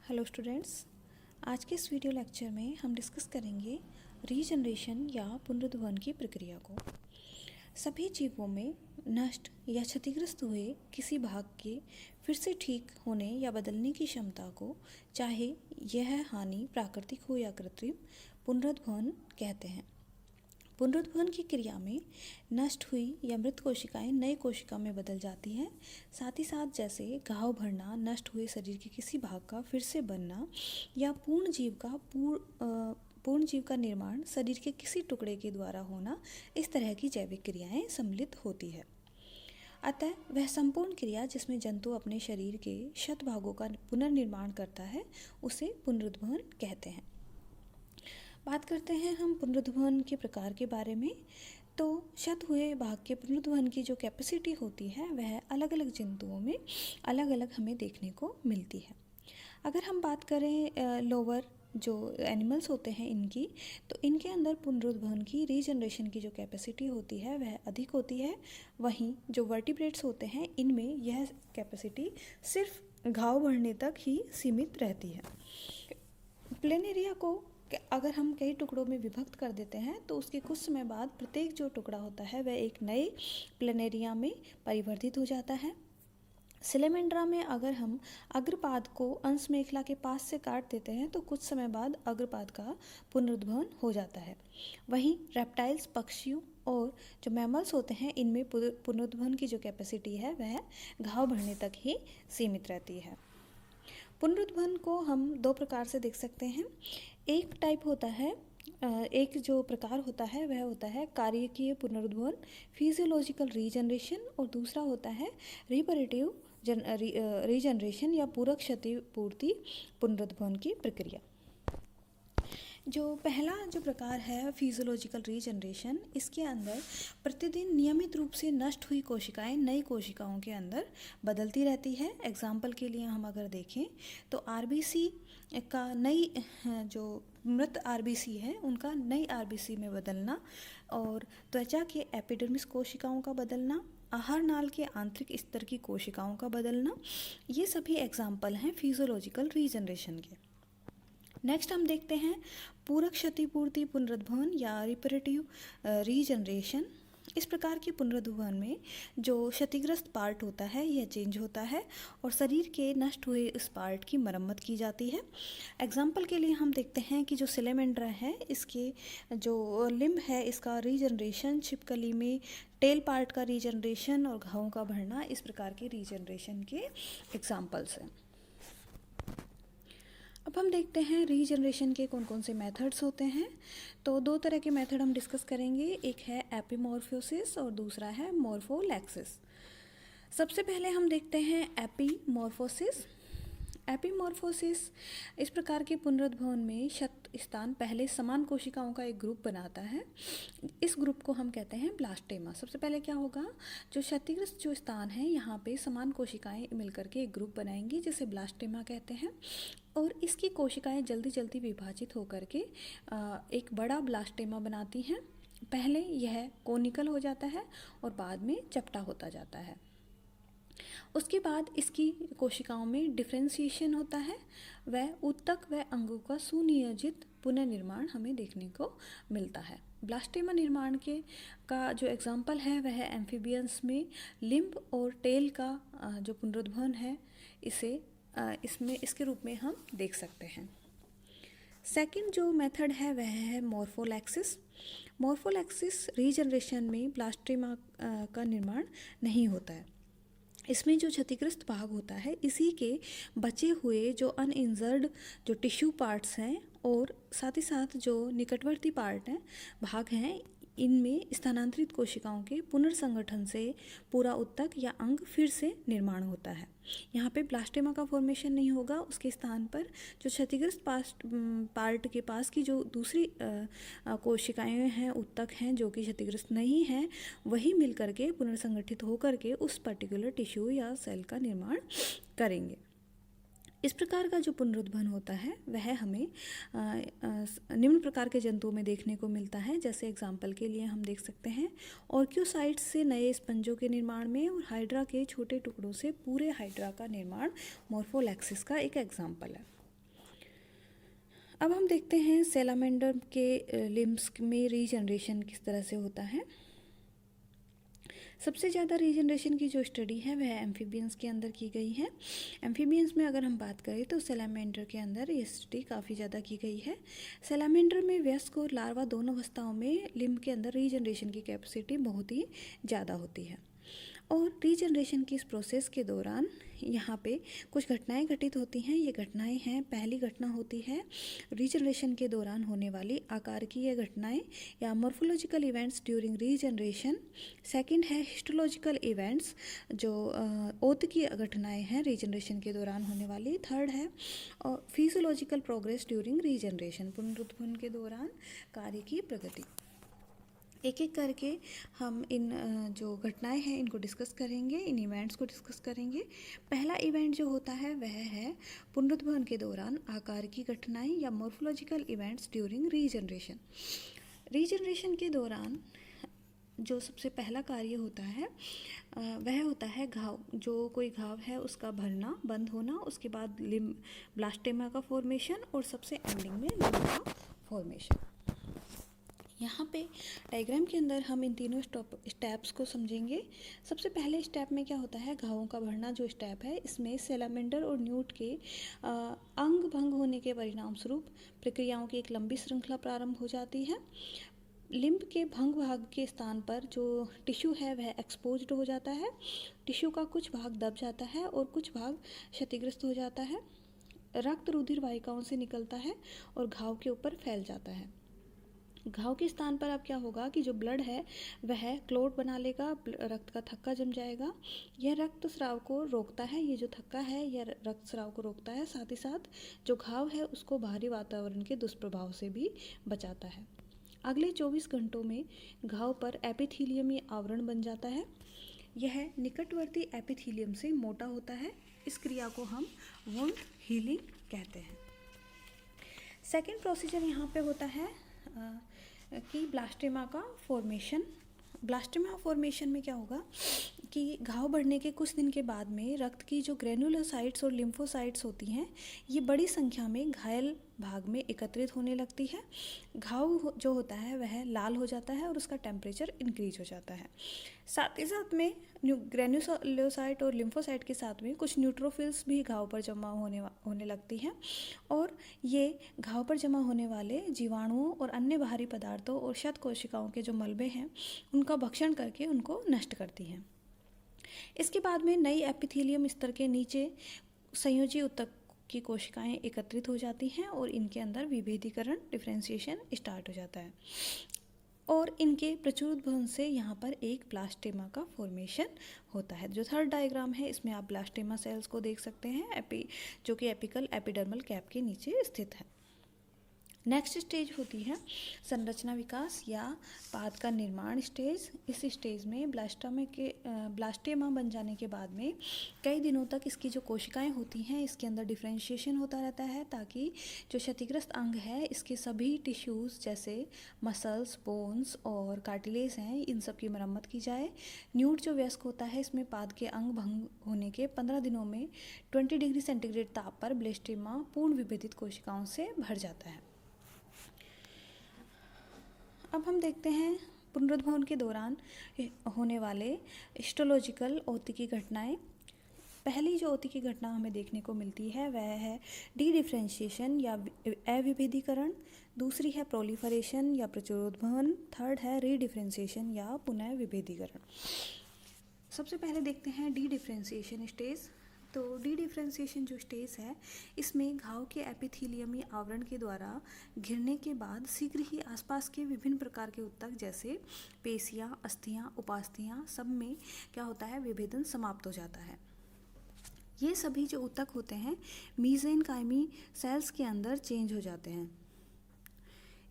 Hello students, आज के इस वीडियो लेक्चर में हम डिस्कस करेंगे रीजनरेशन या पुनरुद्भवन की प्रक्रिया को। सभी जीवों में नष्ट या क्षतिग्रस्त हुए किसी भाग के फिर से ठीक होने या बदलने की क्षमता को, चाहे यह हानि प्राकृतिक हो या कृत्रिम, पुनरुद्भवन कहते हैं। पुनरुद्भवन की क्रिया में नष्ट हुई या मृत कोशिकाएं नई कोशिका में बदल जाती हैं। साथ ही साथ जैसे घाव भरना, नष्ट हुए शरीर के किसी भाग का फिर से बनना या पूर्ण जीव का निर्माण शरीर के किसी टुकड़े के द्वारा होना, इस तरह की जैविक क्रियाएं सम्मिलित होती है। अतः वह संपूर्ण क्रिया जिसमें जंतु अपने शरीर के शत भागों का पुनर्निर्माण करता है, उसे पुनरुद्भवन कहते हैं। बात करते हैं हम पुनरुद्भवन के प्रकार के बारे में। तो शत हुए भाग के पुनरुद्भवन की जो कैपेसिटी होती है, वह अलग अलग जंतुओं में अलग अलग हमें देखने को मिलती है। अगर हम बात करें लोअर जो एनिमल्स होते हैं इनकी, तो इनके अंदर पुनरुद्भवन की रीजनरेशन की जो कैपेसिटी होती है वह अधिक होती है। वहीं जो वर्टिब्रेट्स होते हैं, इनमें यह कैपेसिटी सिर्फ घाव भरने तक ही सीमित रहती है। प्लेनेरिया को अगर हम कई टुकड़ों में विभक्त कर देते हैं, तो उसके कुछ समय बाद प्रत्येक जो टुकड़ा होता है वह एक नए प्लेनेरिया में परिवर्तित हो जाता है। सिलेमेंड्रा में अगर हम अग्रपाद को अंश मेखला के पास से काट देते हैं, तो कुछ समय बाद अग्रपाद का पुनरुद्भवन हो जाता है। वहीं रेप्टाइल्स, पक्षियों और जो मैमल्स होते हैं, इनमें पुनरुद्भवन की जो कैपेसिटी है वह घाव भरने तक ही सीमित रहती है। पुनरुद्भवन को हम दो प्रकार से देख सकते हैं। एक जो प्रकार होता है वह होता है कार्यकीय पुनरुद्भवन, फिजियोलॉजिकल रीजनरेशन, और दूसरा होता है रिपरेटिव रीजनरेशन या पूरक क्षतिपूर्ति पुनरुद्भवन की प्रक्रिया। जो पहला जो प्रकार है फिजियोलॉजिकल रीजनरेशन, इसके अंदर प्रतिदिन नियमित रूप से नष्ट हुई कोशिकाएं नई कोशिकाओं के अंदर बदलती रहती है। एग्जाम्पल के लिए हम अगर देखें तो आरबीसी का नई जो मृत आरबीसी है उनका नई आरबीसी में बदलना, और त्वचा के एपिडर्मिस कोशिकाओं का बदलना, आहार नाल के आंतरिक स्तर की कोशिकाओं का बदलना, ये सभी एग्जाम्पल हैं फिजियोलॉजिकल रीजनरेशन के। नेक्स्ट हम देखते हैं पूरक क्षतिपूर्ति पुनरुद्भवन या रिपरेटिव रीजनरेशन। इस प्रकार की पुनरुद्भवन में जो क्षतिग्रस्त पार्ट होता है यह चेंज होता है और शरीर के नष्ट हुए इस पार्ट की मरम्मत की जाती है। एग्जाम्पल के लिए हम देखते हैं कि जो सिलेमेंड्रा है, इसके जो लिम्ब है इसका रीजनरेशन, छिपकली में टेल पार्ट का रीजनरेशन और घावों का भरना, इस प्रकार के रीजनरेशन के एग्जाम्पल्स हैं। अब हम देखते हैं रीजनरेशन के कौन कौन से मेथड्स होते हैं। तो दो तरह के मेथड हम डिस्कस करेंगे, एक है एपीमॉर्फोसिस और दूसरा है मॉर्फोलैक्सिस। सबसे पहले हम देखते हैं एपीमॉर्फोसिस। एपीमॉर्फोसिस इस प्रकार के पुनरुद्भवन में शत स्थान पहले समान कोशिकाओं का एक ग्रुप बनाता है। इस ग्रुप को हम कहते हैं ब्लास्टेमा। सबसे पहले क्या होगा, जो क्षतिग्रस्त जो स्थान है यहाँ पे समान कोशिकाएं मिलकर के एक ग्रुप बनाएंगी, जिसे ब्लास्टेमा कहते हैं, और इसकी कोशिकाएं जल्दी जल्दी विभाजित होकर के एक बड़ा ब्लास्टेमा बनाती हैं। पहले यह कोनिकल हो जाता है और बाद में चपटा होता जाता है। उसके बाद इसकी कोशिकाओं में डिफ्रेंशिएशन होता है, वह ऊतक व अंगों का सुनियोजित पुनर्निर्माण हमें देखने को मिलता है। ब्लास्टेमा निर्माण का जो एग्जाम्पल है वह है एम्फीबियंस में लिम्ब और टेल का जो पुनरुद्भवन है, इसके रूप में हम देख सकते हैं। सेकंड जो मेथड है वह है मॉर्फोलैक्सिस। मॉर्फोलैक्सिस रीजनरेशन में ब्लास्टेमा का निर्माण नहीं होता है। इसमें जो क्षतिग्रस्त भाग होता है, इसी के बचे हुए जो अनइंजर्ड जो टिश्यू पार्ट्स हैं और साथ ही साथ जो निकटवर्ती भाग हैं, इनमें स्थानांतरित कोशिकाओं के पुनर्संगठन से पूरा ऊतक या अंग फिर से निर्माण होता है। यहाँ पे ब्लास्टेमा का फॉर्मेशन नहीं होगा, उसके स्थान पर जो क्षतिग्रस्त पार्ट के पास की जो दूसरी कोशिकाएं हैं, ऊतक हैं जो कि क्षतिग्रस्त नहीं हैं, वही मिलकर के पुनर्संगठित होकर के उस पर्टिकुलर टिश्यू या सेल का निर्माण करेंगे। इस प्रकार का जो पुनरुद्भवन होता है वह हमें निम्न प्रकार के जंतुओं में देखने को मिलता है। जैसे एग्जाम्पल के लिए हम देख सकते हैं ऑर्क्योसाइट्स से नए स्पंजों के निर्माण में और हाइड्रा के छोटे टुकड़ों से पूरे हाइड्रा का निर्माण मॉर्फोलैक्सिस का एक एग्जाम्पल है। अब हम देखते हैं सैलामेंडर के लिम्स में रीजनरेशन किस तरह से होता है। सबसे ज़्यादा रीजनरेशन की जो स्टडी है वह एम्फीबियंस के अंदर की गई है। एम्फीबियंस में अगर हम बात करें तो सैलामेंडर के अंदर ये स्टडी काफ़ी ज़्यादा की गई है। सैलामेंडर में वयस्क और लार्वा दोनों अवस्थाओं में लिम्ब के अंदर रीजनरेशन की कैपेसिटी बहुत ही ज़्यादा होती है। और रीजनरेशन की इस प्रोसेस के दौरान यहाँ पे कुछ घटनाएं घटित होती हैं। ये घटनाएं हैं, पहली घटना होती है रीजनरेशन के दौरान होने वाली आकारिकीय घटनाएं या morphological events during regeneration. Second है हिस्टोलॉजिकल इवेंट्स, जो औतकीय घटनाएं हैं रीजनरेशन के दौरान होने वाली। थर्ड है और फिजियोलॉजिकल प्रोग्रेस ड्यूरिंग रीजनरेशन, पुनरुत्थान के दौरान कार्य की प्रगति। एक एक करके हम इन जो घटनाएं हैं इनको डिस्कस करेंगे, इन इवेंट्स को डिस्कस करेंगे। पहला इवेंट जो होता है वह है पुनरुत्थान के दौरान आकार की घटनाएं या morphological events during regeneration. Regeneration के दौरान जो सबसे पहला कार्य होता है वह होता है घाव। जो कोई घाव है उसका भरना, बंद होना, उसके बाद लिम्ब ब्लास्टेमा का फॉर्मेशन और सबसे एंडिंग में लिम्ब का फॉर्मेशन। यहाँ पे डायग्राम के अंदर हम इन तीनों स्टेप्स को समझेंगे। सबसे पहले स्टेप में क्या होता है, घावों का बढ़ना जो स्टेप है, इसमें सैलामेंडर और न्यूट के अंग भंग होने के परिणाम स्वरूप प्रक्रियाओं की एक लंबी श्रृंखला प्रारंभ हो जाती है। लिम्ब के भंग भाग के स्थान पर जो टिश्यू है वह एक्सपोज्ड हो जाता है। टिश्यू का कुछ भाग दब जाता है और कुछ भाग क्षतिग्रस्त हो जाता है। रक्त रुधिर वाहिकाओं से निकलता है और घाव के ऊपर फैल जाता है। घाव के स्थान पर अब क्या होगा कि जो ब्लड है वह क्लॉट बना लेगा, रक्त का थक्का जम जाएगा। यह रक्त स्राव को रोकता है, ये जो थक्का है यह रक्त स्राव को रोकता है, साथ ही साथ जो घाव है उसको बाहरी वातावरण के दुष्प्रभाव से भी बचाता है। अगले 24 घंटों में घाव पर एपिथीलियमी आवरण बन जाता है। यह निकटवर्ती एपिथीलियम से मोटा होता है। इस क्रिया को हम वुंड हीलिंग कहते हैं। सेकेंड प्रोसीजर यहाँ पे होता है कि ब्लास्टेमा का फॉर्मेशन। ब्लास्टेमा फॉर्मेशन में क्या होगा कि घाव बढ़ने के कुछ दिन के बाद में रक्त की जो ग्रेनुलोसाइट्स और लिम्फोसाइट्स होती हैं ये बड़ी संख्या में घायल भाग में एकत्रित होने लगती है। घाव जो होता है वह लाल हो जाता है और उसका टेम्परेचर इंक्रीज हो जाता है। साथ ही साथ में ग्रेनुलोसाइट और लिम्फोसाइट के साथ में कुछ न्यूट्रोफिल्स भी घाव पर जमा होने लगती हैं और ये घाव पर जमा होने वाले जीवाणुओं और अन्य बाहरी पदार्थों और शत कोशिकाओं के जो मलबे हैं उनका भक्षण करके उनको नष्ट करती हैं। इसके बाद में नई एपिथेलियम स्तर के नीचे संयोजी ऊतक की कोशिकाएं एकत्रित हो जाती हैं और इनके अंदर विभेदीकरण, डिफरेंशिएशन स्टार्ट हो जाता है और इनके प्रचुरोद्भवन से यहाँ पर एक ब्लास्टेमा का फॉर्मेशन होता है। जो थर्ड डायग्राम है इसमें आप ब्लास्टेमा सेल्स को देख सकते हैं जो कि एपिकल एपिडर्मल कैप के नीचे स्थित है। नेक्स्ट स्टेज होती है संरचना विकास या पाद का निर्माण स्टेज। इस स्टेज में ब्लास्टेमा बन जाने के बाद में कई दिनों तक इसकी जो कोशिकाएं होती हैं इसके अंदर डिफरेंशिएशन होता रहता है ताकि जो क्षतिग्रस्त अंग है इसके सभी टिश्यूज़ जैसे मसल्स, बोन्स और कार्टिलेज हैं इन सब की मरम्मत की जाए। न्यूट जो वयस्क होता है इसमें पाद के अंग भंग होने के 15 दिनों में 20 डिग्री सेंटीग्रेड ताप पर ब्लास्टेमा पूर्ण विभेदित कोशिकाओं से भर जाता है। अब हम देखते हैं पुनरुद्भवन के दौरान होने वाले हिस्टोलॉजिकल औतिकी घटनाएं। पहली जो औतिकी घटना हमें देखने को मिलती है वह है डी डिफरेंशिएशन या अविभेदीकरण। दूसरी है प्रोलिफरेशन या प्रचुरोद्भवन। थर्ड है री डिफरेंशिएशन या पुनः विभेदीकरण। सबसे पहले देखते हैं डी डिफरेंशिएशन स्टेज। तो डी डिफरेंशिएशन जो स्टेज है इसमें घाव के एपिथेलियमी आवरण के द्वारा घिरने के बाद शीघ्र ही आसपास के विभिन्न प्रकार के ऊतक जैसे पेशियाँ, अस्थियाँ, उपास्थियाँ सब में क्या होता है, विभेदन समाप्त हो जाता है। ये सभी जो ऊतक होते हैं मीसेनकाइमी सेल्स के अंदर चेंज हो जाते हैं।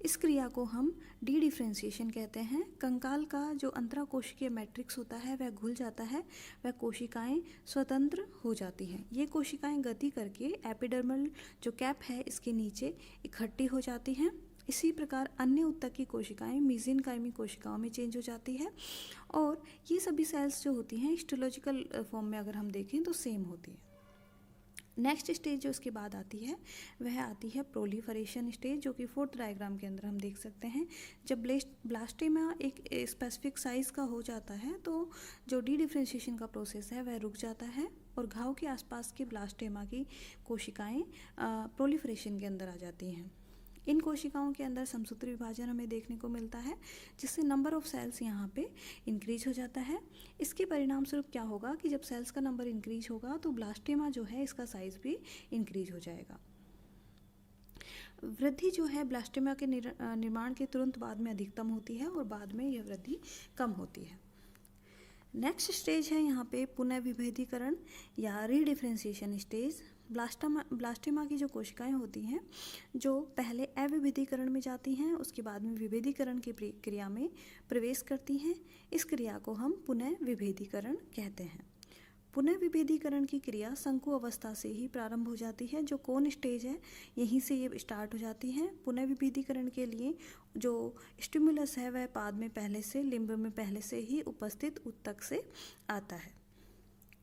इस क्रिया को हम डी डिफरेंशिएशन कहते हैं। कंकाल का जो अंतराकोशिकीय मैट्रिक्स होता है वह घुल जाता है, वह कोशिकाएं स्वतंत्र हो जाती हैं। ये कोशिकाएं गति करके एपिडर्मल जो कैप है इसके नीचे इकट्ठी हो जाती हैं। इसी प्रकार अन्य ऊतक की कोशिकाएं मीसेनकाइमी कोशिकाओं में चेंज हो जाती है और ये सभी सेल्स जो होती हैं हिस्टोलॉजिकल फॉर्म में अगर हम देखें तो सेम होती है। नेक्स्ट स्टेज जो इसके बाद आती है वह आती है प्रोलिफरेशन स्टेज, जो कि फोर्थ डायग्राम के अंदर हम देख सकते हैं। जब ब्लास्टेमा एक स्पेसिफिक साइज़ का हो जाता है तो जो डी डिफ्रेंशिएशन का प्रोसेस है वह रुक जाता है और घाव के आसपास की ब्लास्टेमा की कोशिकाएं प्रोलिफरेशन के अंदर आ जाती हैं। इन कोशिकाओं के अंदर समसूत्री विभाजन हमें देखने को मिलता है, जिससे नंबर ऑफ सेल्स यहाँ पे इंक्रीज हो जाता है। इसके परिणाम स्वरूप क्या होगा कि जब सेल्स का नंबर इंक्रीज होगा तो ब्लास्टेमा जो है इसका साइज भी इंक्रीज हो जाएगा। वृद्धि जो है ब्लास्टेमा के निर्माण के तुरंत बाद में अधिकतम होती है और बाद में यह वृद्धि कम होती है। नेक्स्ट स्टेज है यहाँ पे पुनर्विभेदीकरण या रीडिफ्रेंशिएशन स्टेज। ब्लास्टेमा की जो कोशिकाएं होती हैं जो पहले अविभेदीकरण में जाती हैं, उसके बाद में विभेदीकरण की प्रक्रिया में प्रवेश करती हैं। इस क्रिया को हम पुनर्विभेदीकरण कहते हैं। पुनर्विभेदीकरण की क्रिया शंकु अवस्था से ही प्रारंभ हो जाती है, जो कोन स्टेज है यहीं से ये स्टार्ट हो जाती है। पुनर्विभेदीकरण के लिए जो स्टिमुलस है वह पाद में पहले से, लिम्ब में पहले से ही उपस्थित ऊतक से आता है।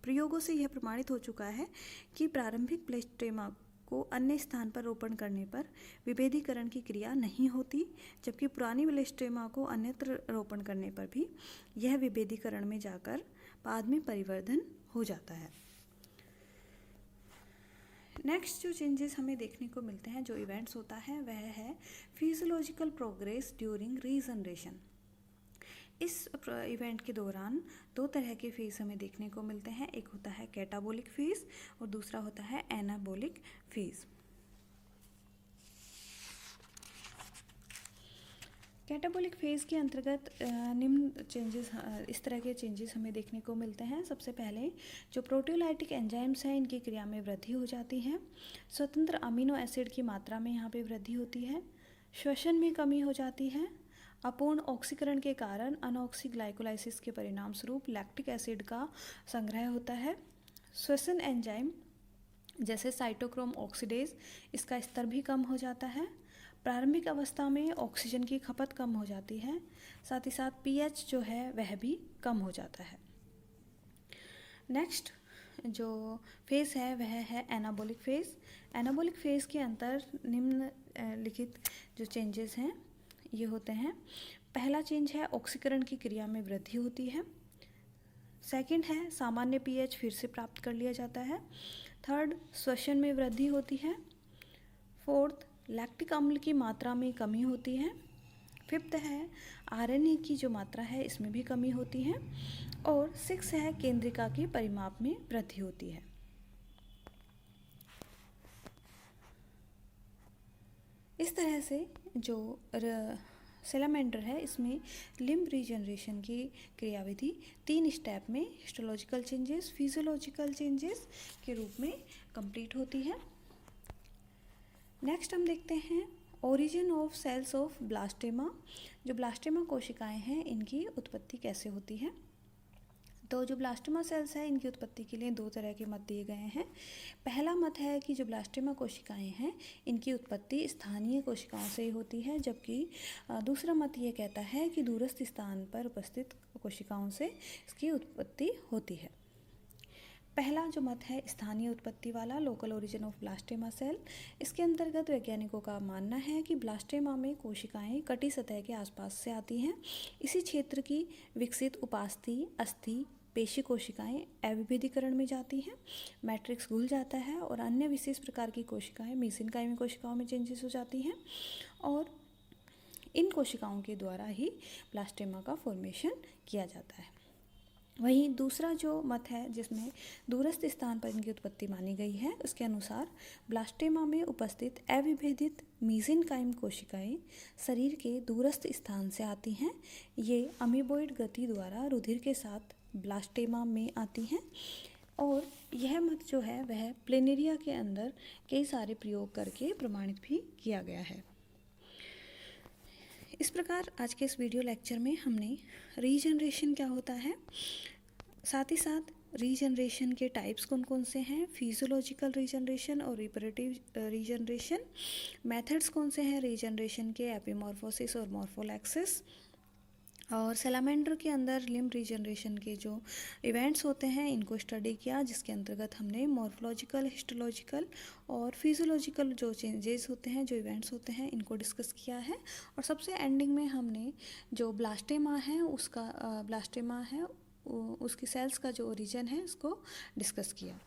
प्रयोगों से यह प्रमाणित हो चुका है कि प्रारंभिक ब्लास्टेमा को अन्य स्थान पर रोपण करने पर विभेदीकरण की क्रिया नहीं होती, जबकि पुरानी ब्लास्टेमा को अन्यत्र रोपण करने पर भी यह विभेदीकरण में जाकर पाद में परिवर्धन हो जाता है। नेक्स्ट जो चेंजेस हमें देखने को मिलते हैं, जो इवेंट्स होता है वह है फिजियोलॉजिकल प्रोग्रेस ड्यूरिंग रीजनरेशन। इस इवेंट के दौरान दो तरह के फेज हमें देखने को मिलते हैं, एक होता है कैटाबोलिक फेज और दूसरा होता है एनाबोलिक फेज। कैटाबोलिक फेज के अंतर्गत निम्न चेंजेस, इस तरह के चेंजेस हमें देखने को मिलते हैं। सबसे पहले जो प्रोटियोलाइटिक एंजाइम्स हैं इनकी क्रिया में वृद्धि हो जाती है। स्वतंत्र अमीनो एसिड की मात्रा में यहाँ पे वृद्धि होती है। श्वसन में कमी हो जाती है। अपूर्ण ऑक्सीकरण के कारण अनऑक्सीग्लाइकोलाइसिस के परिणाम स्वरूप लैक्टिक एसिड का संग्रह होता है। श्वसन एंजाइम जैसे साइटोक्रोम ऑक्सीडेज, इसका स्तर भी कम हो जाता है। प्रारंभिक अवस्था में ऑक्सीजन की खपत कम हो जाती है, साथ ही साथ पीएच जो है वह भी कम हो जाता है। नेक्स्ट जो फेज़ है वह है एनाबोलिक फेज़। एनाबोलिक फेज़ के अंतर निम्नलिखित जो चेंजेस हैं ये होते हैं। पहला चेंज है ऑक्सीकरण की क्रिया में वृद्धि होती है। सेकंड है सामान्य पीएच फिर से प्राप्त कर लिया जाता है। थर्ड, श्वसन में वृद्धि होती है। फोर्थ, लैक्टिक अम्ल की मात्रा में कमी होती है। फिफ्थ है आरएनए की जो मात्रा है इसमें भी कमी होती है। और सिक्स है केंद्रिका की परिमाप में वृद्धि होती है। इस तरह से जो सेलामेंडर है इसमें लिम्ब रीजनरेशन की क्रियाविधि 3 स्टेप में हिस्टोलॉजिकल चेंजेस, फिजियोलॉजिकल चेंजेस के रूप में कंप्लीट होती है। नेक्स्ट हम देखते हैं origin of cells of blastema. जो ब्लास्टेमा कोशिकाएं हैं इनकी उत्पत्ति कैसे होती है। तो जो ब्लास्टेमा सेल्स है इनकी उत्पत्ति के लिए 2 तरह के मत दिए गए हैं। पहला मत है कि जो ब्लास्टेमा कोशिकाएं हैं इनकी उत्पत्ति स्थानीय कोशिकाओं से ही होती है, जबकि दूसरा मत ये कहता है कि दूरस्थ स्थान पर उपस्थित कोशिकाओं से इसकी उत्पत्ति होती है। पहला जो मत है स्थानीय उत्पत्ति वाला, local origin of blastema cell, इसके अंतर्गत वैज्ञानिकों का मानना है कि ब्लास्टेमा में कोशिकाएं कटी सतह के आसपास से आती हैं। इसी क्षेत्र की विकसित उपास्थि, अस्थि, पेशी कोशिकाएं अविभेदीकरण में जाती हैं, मैट्रिक्स घुल जाता है और अन्य विशेष प्रकार की कोशिकाएं मेसेनकाइमी कोशिकाओं में चेंजेस हो जाती हैं और इन कोशिकाओं के द्वारा ही ब्लास्टेमा का फॉर्मेशन किया जाता है। वहीं दूसरा जो मत है जिसमें दूरस्थ स्थान पर इनकी उत्पत्ति मानी गई है, उसके अनुसार ब्लास्टेमा में उपस्थित अविभेदित मेसेनकाइम कोशिकाएं शरीर के दूरस्थ स्थान से आती हैं। ये अमीबॉइड गति द्वारा रुधिर के साथ ब्लास्टेमा में आती हैं और यह मत जो है वह प्लेनेरिया के अंदर कई सारे प्रयोग करके प्रमाणित भी किया गया है। इस प्रकार आज के इस वीडियो लेक्चर में हमने रीजनरेशन क्या होता है, साथ ही साथ रीजनरेशन के टाइप्स कौन कौन से हैं, फिजियोलॉजिकल रीजनरेशन और रिपरेटिव रीजनरेशन, मेथड्स कौन से हैं रीजनरेशन के, एपिमॉर्फोसिस और मॉर्फोलैक्सिस, और सैलामेंडर के अंदर लिम्ब रीजनरेशन के जो इवेंट्स होते हैं इनको स्टडी किया, जिसके अंतर्गत हमने मॉर्फोलॉजिकल, हिस्टोलॉजिकल और फिजियोलॉजिकल जो चेंजेस होते हैं, जो इवेंट्स होते हैं, इनको डिस्कस किया है। और सबसे एंडिंग में हमने जो ब्लास्टेमा है उसकी सेल्स का जो ओरिजिन है उसको डिस्कस किया।